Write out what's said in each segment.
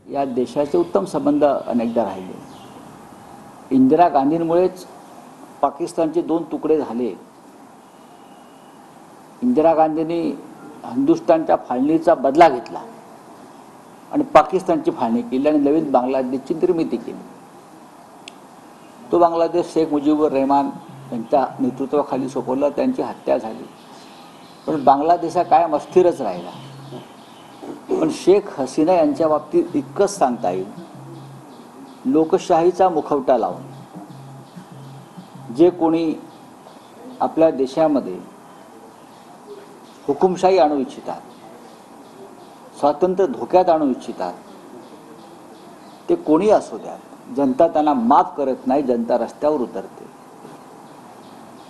या देशाचे उत्तम संबंध अनेकदा राहिले। इंदिरा गांधींमुळेच पाकिस्तानचे दोन तुकडे झाले। इंदिरा गांधींनी हिंदुस्थानच्या फाळणीचा बदला घेतला आणि पाकिस्तानची फाळणी केली आणि नवीन बांगलादेशची निर्मिती केली। तो बांगलादेश शेख मुजीबुर रहमान यांच्या नेतृत्वाखाली सोपवला, त्यांची हत्या झाली। पण बांगलादेश हा कायम अस्थिरच राहिला। पण शेख हसीना यांच्या बाबतीत इतकंच सांगता येईल, लोकशाहीचा मुखवटा लावून जे कोणी आपल्या देशामध्ये हुकुमशाही आणू इच्छितात, स्वातंत्र्य धोक्यात आणू इच्छितात, ते कोणी असू द्यात, जनता त्यांना माफ करत नाही, जनता रस्त्यावर उतरते।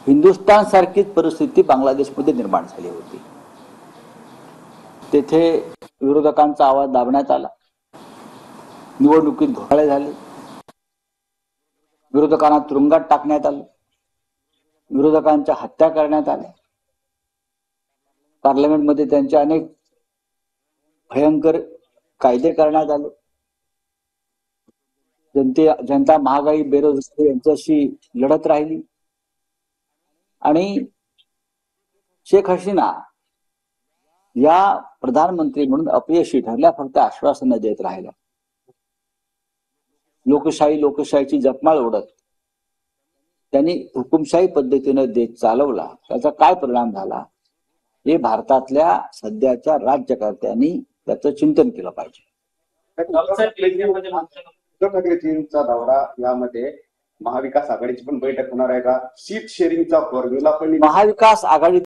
हिंदुस्थान सारखीच परिस्थिती बांगलादेशमध्ये निर्माण झाली होती। तेथे विरोधकांचा आवाज दाबण्यात आला, निवडणुकीत घोटाळे झाले, विरोधकांना तुरुंगात टाकण्यात आलं, विरोधकांच्या हत्या करण्यात आल्या, पार्लमेंटमध्ये त्यांचे अनेक भयंकर कायदे करण्यात आले। जनता महागाई बेरोजगारी यांच्याशी लढत राहिली आणि शेख हसीना या प्रधानमंत्री म्हणून अपयशी ठरल्या, फक्त आश्वासनं देत राहिल्या। लोकशाहीची जपमाळ ओढत त्यांनी हुकुमशाही पद्धतीने देश चालवला। त्याचा काय परिणाम झाला हे भारतातल्या सध्याच्या राज्यकर्त्यांनी त्याचं चिंतन केलं पाहिजे। उद्धव ठाकरेंचा दौरा, यामध्ये महाविकास आघाडीची पण बैठक होणार आहे का? सीट शेअरिंगचा फॉर्म्युला पण महाविकास आघाडी